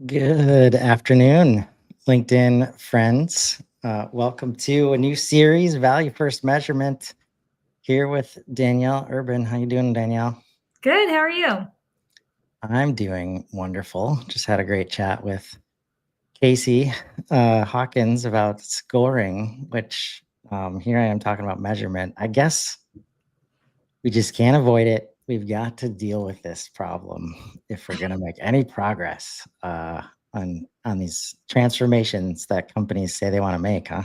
Good afternoon, LinkedIn friends. Welcome to a new series, Value First Measurement, here with Danielle Urban. How you doing, Danielle? Good. How are you? I'm doing wonderful. Just had a great chat with Casey Hawkins about scoring, which here I am talking about measurement. I guess we just can't avoid it. We've got to deal with this problem if we're going to make any progress on these transformations that companies say they want to make, huh?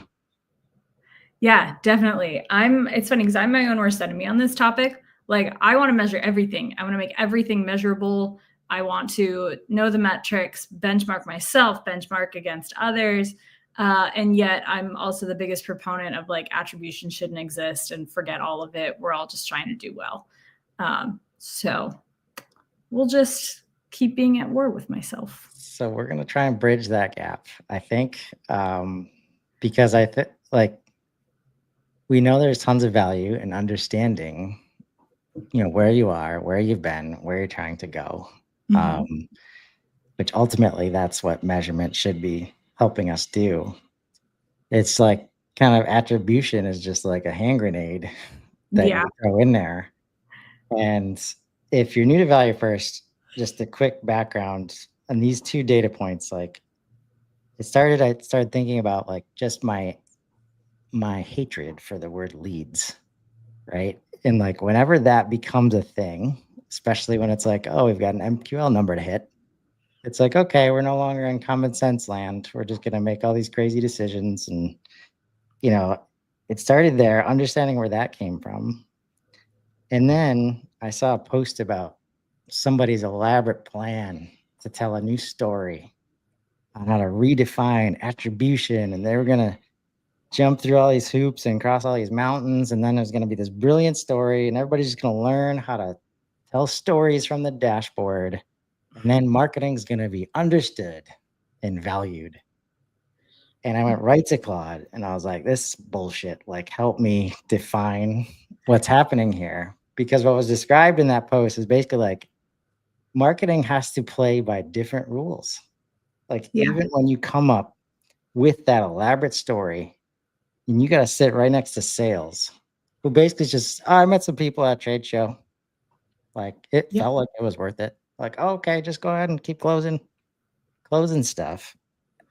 Yeah, definitely. It's funny because I'm my own worst enemy on this topic. Like, I want to measure everything. I want to make everything measurable. I want to know the metrics, benchmark myself, benchmark against others. And yet I'm also the biggest proponent of like attribution shouldn't exist and forget all of it. We're all just trying to do well. So we'll just keep being at war with myself. So we're going to try and bridge that gap, I think, because I think like we know there's tons of value in understanding, where you are, where you've been, where you're trying to go. Mhm. Which ultimately that's what measurement should be helping us do. It's like kind of attribution is just like a hand grenade that Yeah. you throw in there. And if you're new to Value First, just a quick background on these two data points, like I started thinking about like just my hatred for the word leads, right? And like whenever that becomes a thing, especially when it's like, oh, we've got an MQL number to hit, it's like, okay, we're no longer in common sense land. We're just going to make all these crazy decisions. And, you know, it started there, understanding where that came from. And then I saw a post about somebody's elaborate plan to tell a new story on how to redefine attribution. And they were going to jump through all these hoops and cross all these mountains. And then there's going to be this brilliant story, and everybody's just going to learn how to tell stories from the dashboard. And then marketing is going to be understood and valued. And I went right to Claude and I was like, this is bullshit. Like, help me define what's happening here. Because what was described in that post is basically like marketing has to play by different rules. Like, Yeah. even when you come up with that elaborate story, and you got to sit right next to sales, who basically just, oh, I met some people at a trade show. Like, it Yeah. felt like it was worth it. Like, oh, okay, just go ahead and keep closing stuff.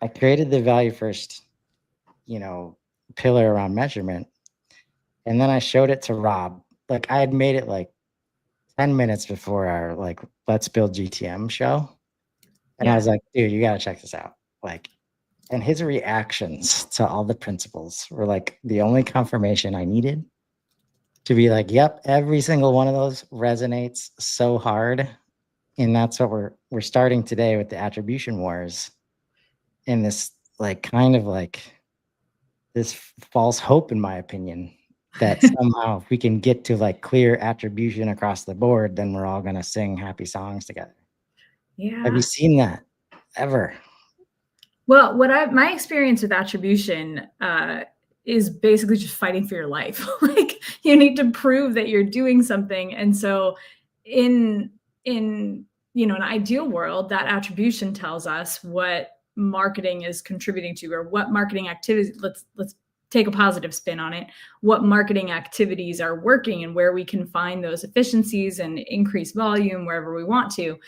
I created the value first, you know, pillar around measurement. And then I showed it to Rob. Like I had made it like 10 minutes before our like Let's Build GTM show. And I Yeah. was like, dude, you gotta check this out. Like, and his reactions to all the principles were like the only confirmation I needed to be like, yep, every single one of those resonates so hard. And that's what we're starting today with the attribution wars in this like kind of like this false hope, in my opinion, that somehow if we can get to like clear attribution across the board, then we're all going to sing happy songs together. Have you Yeah. seen that ever? Well, my experience with attribution is basically just fighting for your life. Like you need to prove that you're doing something, and so in an ideal world, that attribution tells us what marketing is contributing to, or what marketing activities. Let's take a positive spin on it. What marketing activities are working, and where we can find those efficiencies and increase volume wherever we want to.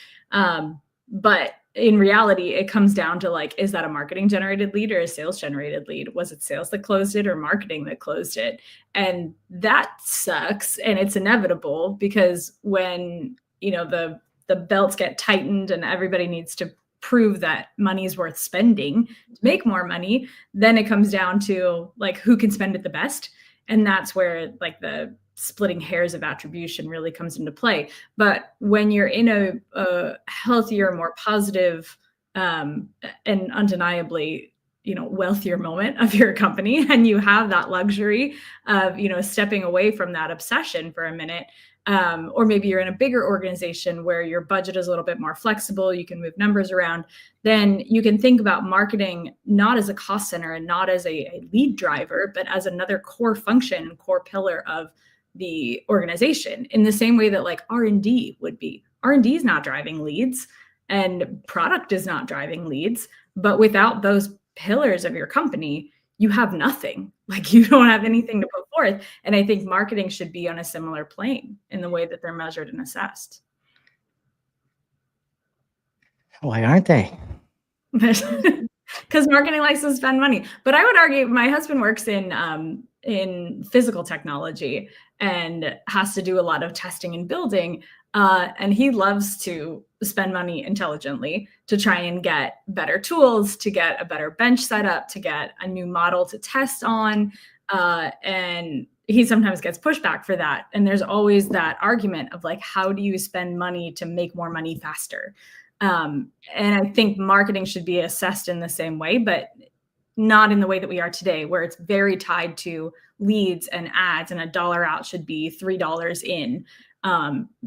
But in reality, it comes down to like, is that a marketing generated lead or a sales generated lead? Was it sales that closed it or marketing that closed it? And that sucks. And it's inevitable because when, the belts get tightened and everybody needs to prove that money is worth spending to make more money, then it comes down to like who can spend it the best. And that's where like the splitting hairs of attribution really comes into play. But when you're in a healthier, more positive, and undeniably, wealthier moment of your company, and you have that luxury of, stepping away from that obsession for a minute, or maybe you're in a bigger organization where your budget is a little bit more flexible, you can move numbers around, then you can think about marketing not as a cost center and not as a lead driver, but as another core function, core pillar of the organization, in the same way that like R&D would be. R&D is not driving leads. and product is not driving leads. But without those pillars of your company, you have nothing. Like you don't have anything to put forth. And I think marketing should be on a similar plane in the way that they're measured and assessed. Why aren't they? Because marketing likes to spend money. But I would argue my husband works in physical technology and has to do a lot of testing and building. And he loves to spend money intelligently to try and get better tools, to get a better bench set up, to get a new model to test on. And he sometimes gets pushback for that. And there's always that argument of like, how do you spend money to make more money faster? And I think marketing should be assessed in the same way, but not in the way that we are today, where it's very tied to leads and ads, and $1 out should be $3 in.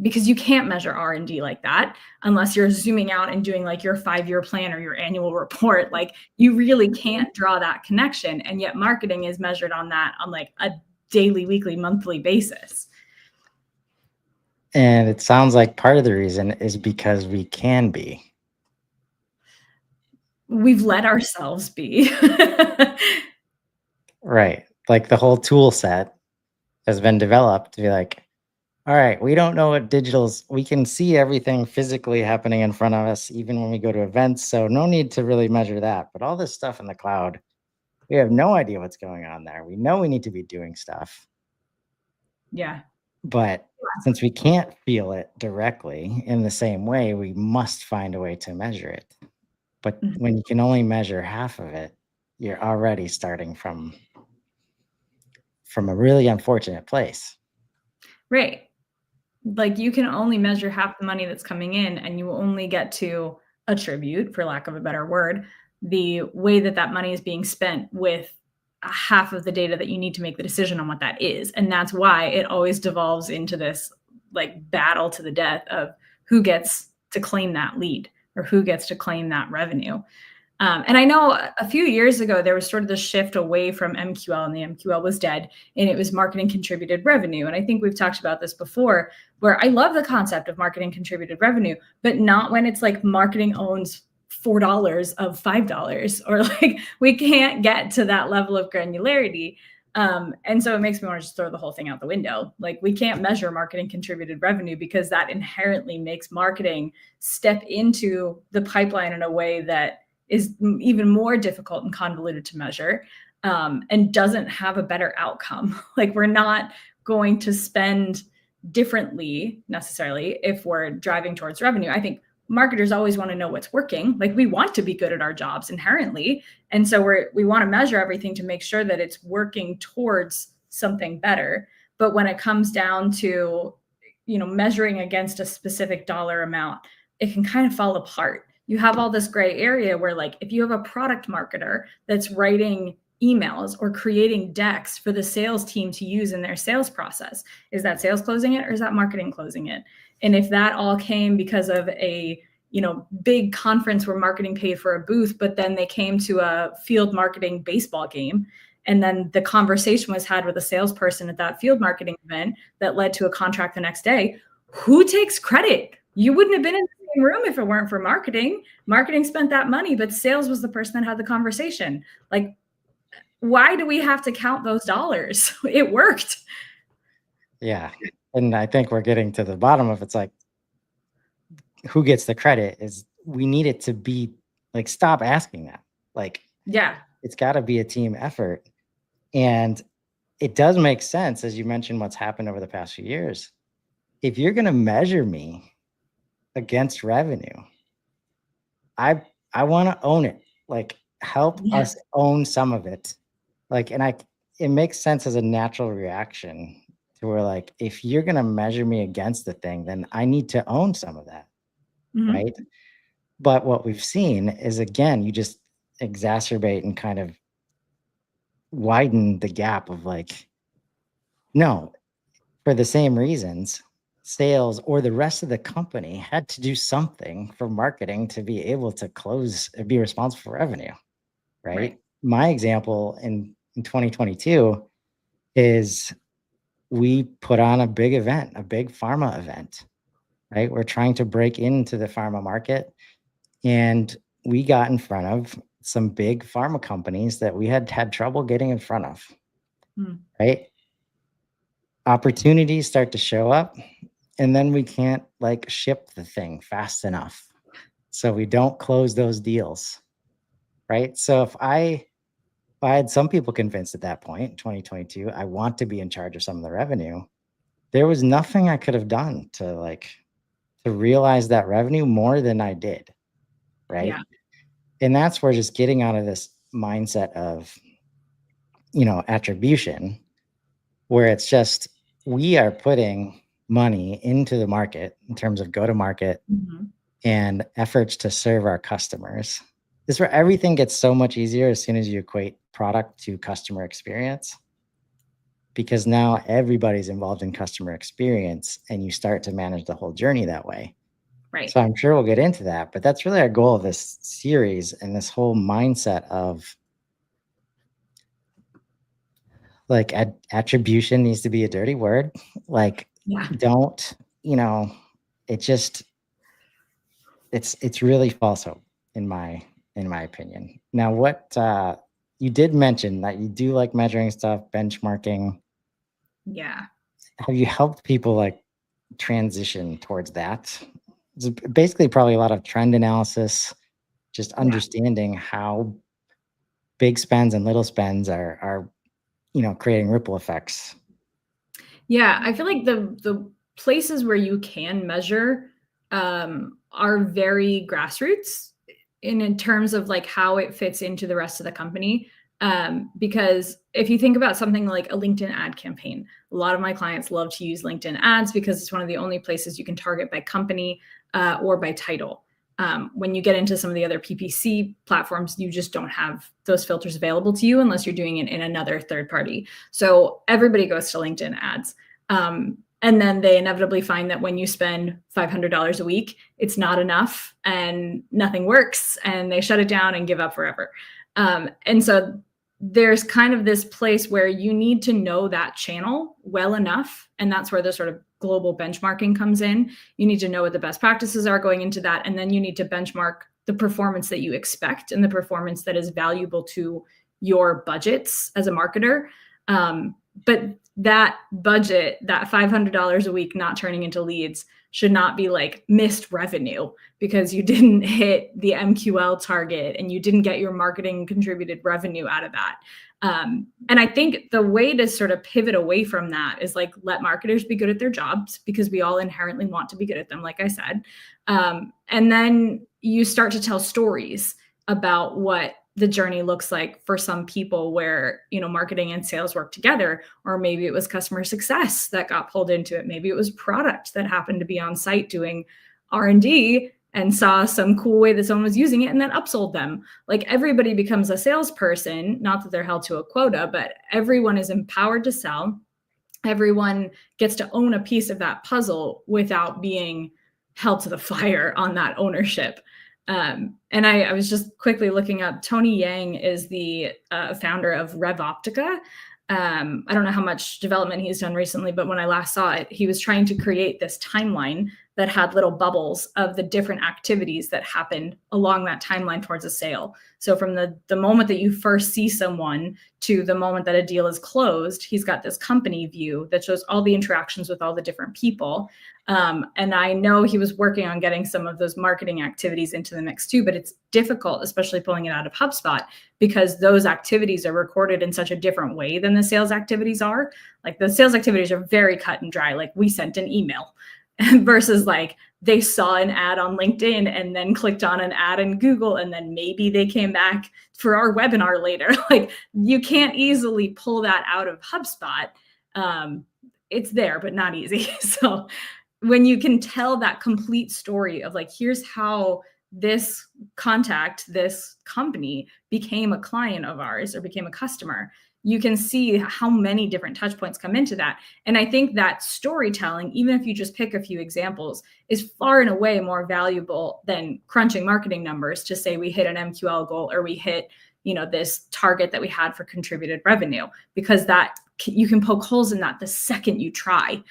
Because you can't measure R&D like that unless you're zooming out and doing like your 5-year plan or your annual report. Like you really can't draw that connection. And yet marketing is measured on that on like a daily, weekly, monthly basis. And it sounds like part of the reason is because we can be. We've let ourselves be. Right. Like the whole tool set has been developed to be like, all right, we don't know what digital's, we can see everything physically happening in front of us, even when we go to events. So no need to really measure that. But all this stuff in the cloud, we have no idea what's going on there. We know we need to be doing stuff. Yeah. But since we can't feel it directly in the same way, we must find a way to measure it. But when you can only measure half of it, you're already starting from a really unfortunate place. Right. Like you can only measure half the money that's coming in, and you will only get to attribute, for lack of a better word, the way that that money is being spent with half of the data that you need to make the decision on what that is. And that's why it always devolves into this like battle to the death of who gets to claim that lead or who gets to claim that revenue. And I know a few years ago, there was sort of the shift away from MQL, and the MQL was dead, and it was marketing contributed revenue. And I think we've talked about this before, where I love the concept of marketing contributed revenue, but not when it's like marketing owns $4 of $5, or like we can't get to that level of granularity. And so it makes me want to just throw the whole thing out the window. Like we can't measure marketing contributed revenue because that inherently makes marketing step into the pipeline in a way that is even more difficult and convoluted to measure, and doesn't have a better outcome. Like we're not going to spend differently necessarily if we're driving towards revenue. I think marketers always want to know what's working. Like we want to be good at our jobs inherently. And so we want to measure everything to make sure that it's working towards something better. But when it comes down to, measuring against a specific dollar amount, it can kind of fall apart. You have all this gray area where like, if you have a product marketer that's writing emails or creating decks for the sales team to use in their sales process, is that sales closing it or is that marketing closing it? And if that all came because of a, big conference where marketing paid for a booth, but then they came to a field marketing baseball game, and then the conversation was had with a salesperson at that field marketing event that led to a contract the next day, who takes credit? You wouldn't have been in the same room if it weren't for marketing. Marketing spent that money, but sales was the person that had the conversation. Like, why do we have to count those dollars? It worked. Yeah. And I think we're getting to the bottom of it's like, who gets the credit is we need it to be like, stop asking that. Like, yeah, it's got to be a team effort. And it does make sense, as you mentioned, what's happened over the past few years. If you're going to measure me against revenue, I want to own it. Like, help us own some of it. Like, and it makes sense as a natural reaction to where like, if you're going to measure me against the thing, then I need to own some of that. Mm-hmm. Right. But what we've seen is, again, you just exacerbate and kind of widen the gap of like, no, for the same reasons, sales or the rest of the company had to do something for marketing to be able to close and be responsible for revenue. Right. My example in 2022 is we put on a big event, a big pharma event. right? We're trying to break into the pharma market, and we got in front of some big pharma companies that we had trouble getting in front of, Mm. right? Opportunities start to show up, and then we can't like ship the thing fast enough. So we don't close those deals, right? So if I had some people convinced at that point, 2022, I want to be in charge of some of the revenue. There was nothing I could have done to realize that revenue more than I did, right? Yeah. And that's where just getting out of this mindset of, attribution, where it's just we are putting money into the market in terms of go to market Mhm. and efforts to serve our customers. This is where everything gets so much easier as soon as you equate product to customer experience, because now everybody's involved in customer experience and you start to manage the whole journey that way. Right. So I'm sure we'll get into that, but that's really our goal of this series and this whole mindset of like attribution needs to be a dirty word. Like, Yeah. don't, it just, it's really false hope in my opinion. Now, what you did mention that you do like measuring stuff, benchmarking. Yeah. Have you helped people like transition towards that? It's basically probably a lot of trend analysis, just Yeah. understanding how big spends and little spends are creating ripple effects. Yeah, I feel like the places where you can measure are very grassroots in terms of like how it fits into the rest of the company. Because if you think about something like a LinkedIn ad campaign, a lot of my clients love to use LinkedIn ads because it's one of the only places you can target by company or by title. When you get into some of the other PPC platforms, you just don't have those filters available to you unless you're doing it in another third party. So everybody goes to LinkedIn ads. And then they inevitably find that when you spend $500 a week, it's not enough and nothing works, and they shut it down and give up forever. And so there's kind of this place where you need to know that channel well enough. And that's where the sort of global benchmarking comes in. You need to know what the best practices are going into that. And then you need to benchmark the performance that you expect and the performance that is valuable to your budgets as a marketer. But that budget, that $500 a week not turning into leads, should not be like missed revenue because you didn't hit the MQL target and you didn't get your marketing contributed revenue out of that. And I think the way to sort of pivot away from that is like let marketers be good at their jobs because we all inherently want to be good at them, like I said. And then you start to tell stories about what the journey looks like for some people where, marketing and sales work together, or maybe it was customer success that got pulled into it. Maybe it was product that happened to be on site doing R&D and saw some cool way that someone was using it and then upsold them. Like everybody becomes a salesperson, not that they're held to a quota, but everyone is empowered to sell. Everyone gets to own a piece of that puzzle without being held to the fire on that ownership. And I was just quickly looking up, Tony Yang is the founder of RevOptica. I don't know how much development he's done recently, but when I last saw it, he was trying to create this timeline that had little bubbles of the different activities that happened along that timeline towards a sale. So from the moment that you first see someone to the moment that a deal is closed, he's got this company view that shows all the interactions with all the different people. And I know he was working on getting some of those marketing activities into the mix too, but it's difficult, especially pulling it out of HubSpot, because those activities are recorded in such a different way than the sales activities are. Like the sales activities are very cut and dry. Like we sent an email versus like they saw an ad on LinkedIn and then clicked on an ad in Google and then maybe they came back for our webinar later. Like you can't easily pull that out of HubSpot. It's there, but not easy. So when you can tell that complete story of like, here's how this contact, this company became a client of ours or became a customer, you can see how many different touch points come into that. And I think that storytelling, even if you just pick a few examples, is far and away more valuable than crunching marketing numbers to say we hit an MQL goal or we hit, this target that we had for contributed revenue, because that you can poke holes in that the second you try.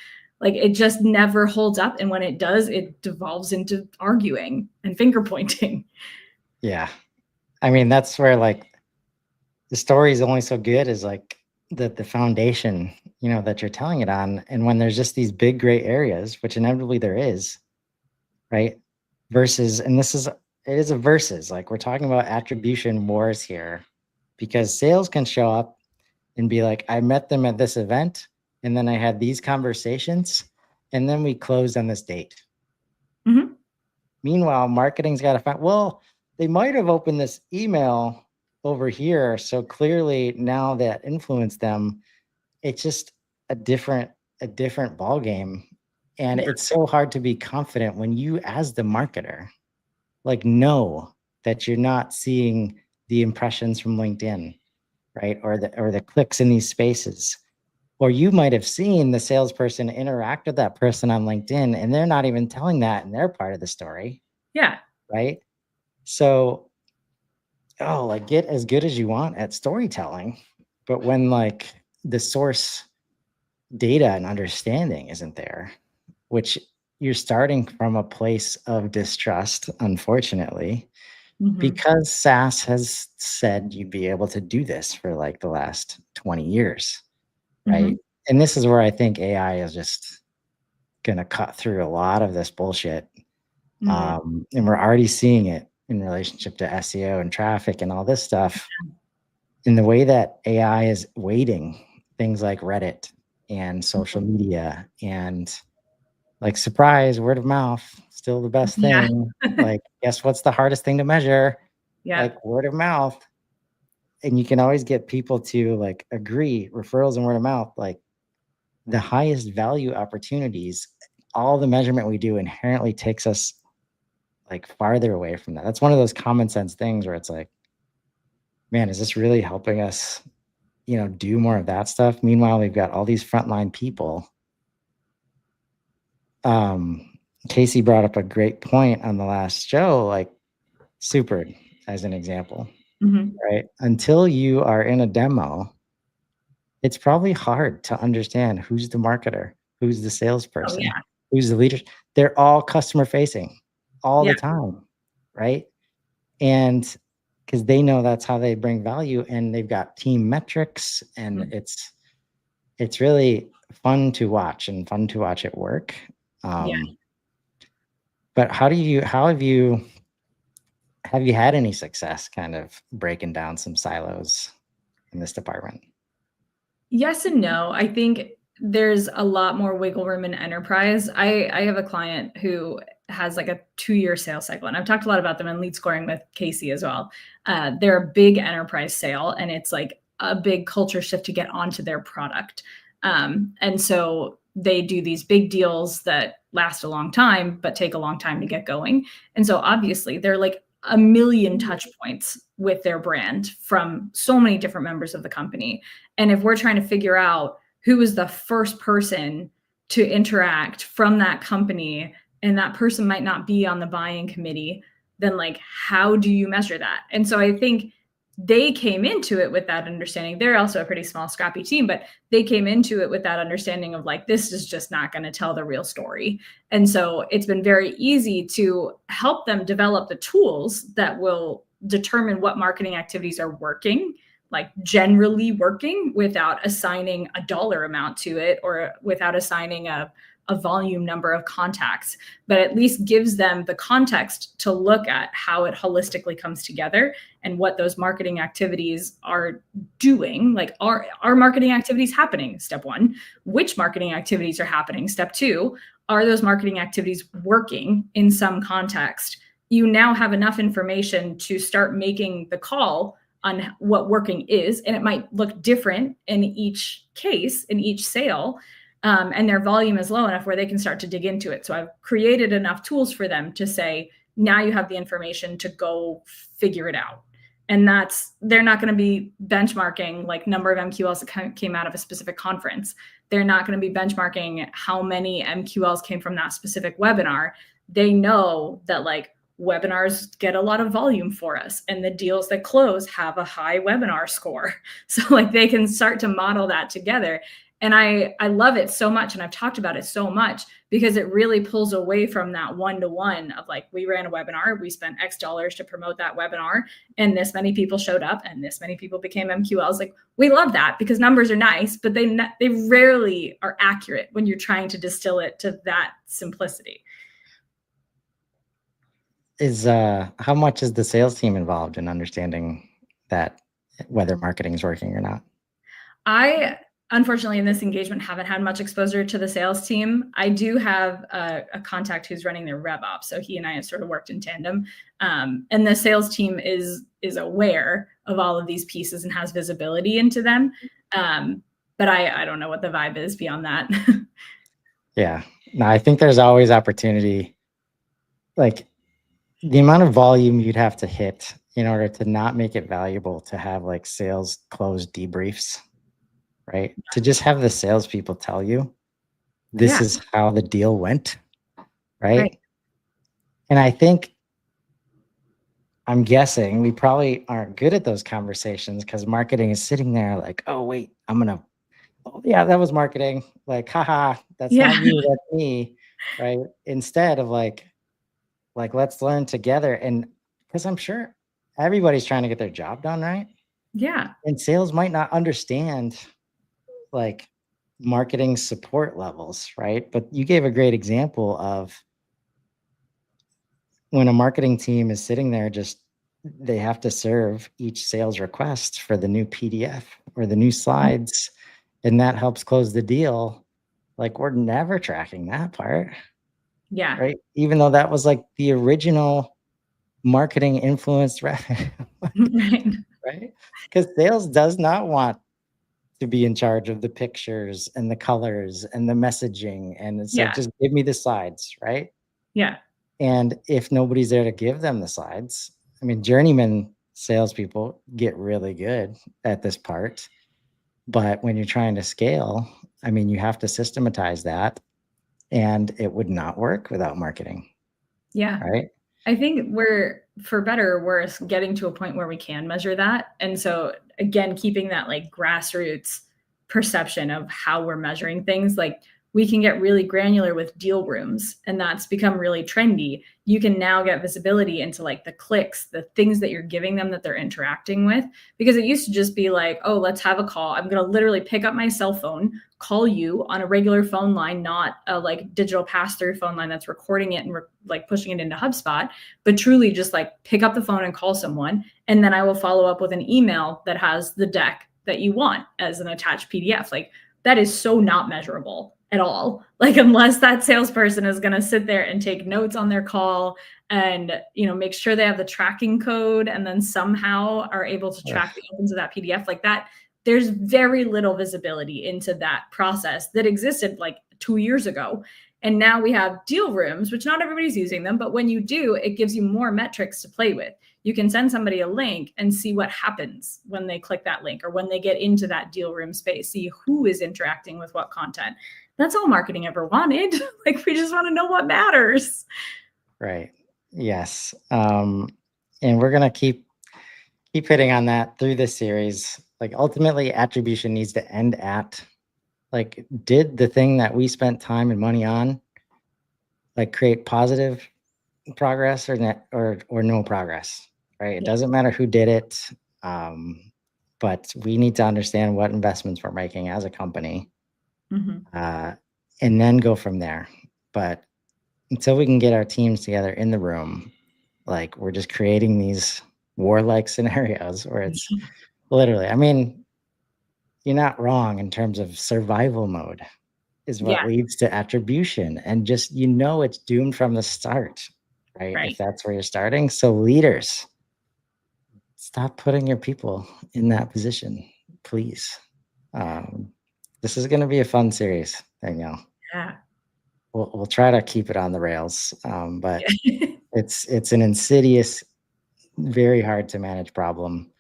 Like it just never holds up. And when it does, it devolves into arguing and finger pointing. Yeah. I mean, that's where like the story is only so good as like the foundation, that you're telling it on. And when there's just these big gray areas, which inevitably there is, right? Versus, and it is a versus, like we're talking about attribution wars here, because sales can show up and be like, I met them at this event, and then I had these conversations, and then we closed on this date. Mm-hmm. Meanwhile, marketing's got to find, well, they might have opened this email over here. So clearly now that influenced them, it's just a different ball game. And it's so hard to be confident when you, as the marketer, like know that you're not seeing the impressions from LinkedIn, right? Or the clicks in these spaces. Or you might have seen the salesperson interact with that person on LinkedIn, and they're not even telling that in their part of the story. Yeah. Right. So, like get as good as you want at storytelling, but when like the source data and understanding isn't there, which you're starting from a place of distrust, unfortunately, because SaaS has said you'd be able to do this for like the last 20 years. Right. And this is where I think AI is just going to cut through a lot of this bullshit. And we're already seeing it in relationship to SEO and traffic and all this stuff, in the way that AI is weighting things like Reddit and social media, and like, surprise, word of mouth, still the best thing. Like, guess what's the hardest thing to measure? Yeah. Like word of mouth. And you can always get people to like agree, referrals and word of mouth, like the highest value opportunities. All the measurement we do inherently takes us like farther away from that. That's one of those common sense things where it's like, man, is this really helping us, do more of that stuff? Meanwhile, we've got all these frontline people. Casey brought up a great point on the last show, like Super as an example, right? Until you are in a demo, it's probably hard to understand who's the marketer, who's the salesperson, who's the leader. They're all customer facing all the time, right? And because they know that's how they bring value, and they've got team metrics, and it's really fun to watch and fun to watch it work. But how have you had any success kind of breaking down some silos in this department? Yes and no. I think there's a lot more wiggle room in enterprise. I have a client who has like a 2-year sales cycle, and I've talked a lot about them in lead scoring with Casey as well. They're a big enterprise sale, and it's like a big culture shift to get onto their product. And so they do these big deals that last a long time, but take a long time to get going. And so obviously they're like a million touch points with their brand from so many different members of the company. And if we're trying to figure out who was the first person to interact from that company, and that person might not be on the buying committee, then like, how do you measure that? And so I think they came into it with that understanding. They're also a pretty small, scrappy team, but they came into it with that understanding of like, this is just not going to tell the real story. And so it's been very easy to help them develop the tools that will determine what marketing activities are working, like generally working, without assigning a dollar amount to it or without assigning a volume number of contacts, but at least gives them the context to look at how it holistically comes together and what those marketing activities are doing. Like, are marketing activities happening? Step 1. Which marketing activities are happening? Step 2. Are those marketing activities working in some context? You now have enough information to start making the call on what working is, and it might look different in each case, in each sale. And their volume is low enough where they can start to dig into it. So I've created enough tools for them to say, now you have the information to go figure it out. And they're not going to be benchmarking like number of MQLs that came out of a specific conference. They're not going to be benchmarking how many MQLs came from that specific webinar. They know that like webinars get a lot of volume for us, and the deals that close have a high webinar score. So like they can start to model that together. And I love it so much. And I've talked about it so much because it really pulls away from that one-to-one of like, we ran a webinar, we spent X dollars to promote that webinar, and this many people showed up and this many people became MQLs. Like, we love that because numbers are nice, but they rarely are accurate when you're trying to distill it to that simplicity. How much is the sales team involved in understanding that whether marketing is working or not? I, unfortunately, in this engagement, haven't had much exposure to the sales team. I do have a contact who's running their rev op, so he and I have sort of worked in tandem. And the sales team is aware of all of these pieces and has visibility into them. But I don't know what the vibe is beyond that. Yeah, no, I think there's always opportunity. Like, the amount of volume you'd have to hit in order to not make it valuable to have like sales close debriefs, right? To just have the salespeople tell you this is how the deal went, right? And I'm guessing we probably aren't good at those conversations because marketing is sitting there like, oh wait, oh yeah, that was marketing. Like, haha, that's not you, that's me, right? Instead of like let's learn together. And because I'm sure everybody's trying to get their job done, right? Yeah. And sales might not understand like marketing support levels, right? But you gave a great example of when a marketing team is sitting there, just they have to serve each sales request for the new PDF or the new slides, and that helps close the deal. Like, we're never tracking that part. Yeah. Right. Even though that was like the original marketing influenced revenue. Right. Because sales does not want to be in charge of the pictures and the colors and the messaging. And it's like, just give me the slides. Right. Yeah. And if nobody's there to give them the slides, I mean, journeyman salespeople get really good at this part. But when you're trying to scale, I mean, you have to systematize that, and it would not work without marketing. Yeah. Right. I think we're, for better or worse, getting to a point where we can measure that. And so again, keeping that like grassroots perception of how we're measuring things, like we can get really granular with deal rooms, and that's become really trendy. You can now get visibility into like the clicks, the things that you're giving them that they're interacting with, because it used to just be like, oh, let's have a call. I'm going to literally pick up my cell phone, call you on a regular phone line, not a like digital pass-through phone line that's recording it and like pushing it into HubSpot, but truly just like pick up the phone and call someone. And then I will follow up with an email that has the deck that you want as an attached PDF. Like, that is so not measurable at all. Like, unless that salesperson is going to sit there and take notes on their call and, you know, make sure they have the tracking code and then somehow are able to track the opens of that PDF like that. There's very little visibility into that process that existed like 2 years ago. And now we have deal rooms, which not everybody's using them, but when you do, it gives you more metrics to play with. You can send somebody a link and see what happens when they click that link or when they get into that deal room space, see who is interacting with what content. That's all marketing ever wanted. Like, we just want to know what matters. Right. Yes. And we're going to keep hitting on that through this series. Like, ultimately, attribution needs to end at like, did the thing that we spent time and money on like create positive progress or no progress, right? It doesn't matter who did it. But we need to understand what investments we're making as a company, and then go from there. But until we can get our teams together in the room, like, we're just creating these warlike scenarios where it's literally, I mean, you're not wrong in terms of survival mode is what leads to attribution. And just, you know, it's doomed from the start, right? If that's where you're starting. So leaders, stop putting your people in that position, please. This is going to be a fun series, Danielle. Yeah. We'll try to keep it on the rails, but it's an insidious, very hard to manage problem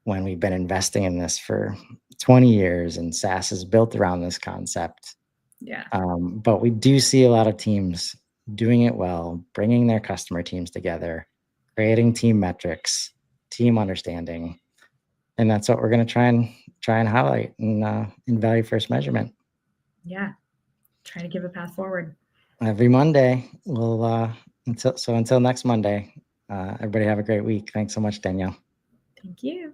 when we've been investing in this for 20 years and SaaS is built around this concept. Yeah. But we do see a lot of teams doing it well, bringing their customer teams together, creating team metrics, team understanding. And that's what we're going to try and try and highlight in value first measurement. Yeah. Trying to give a path forward. Every Monday. We'll until next Monday. Everybody have a great week. Thanks so much, Danielle. Thank you.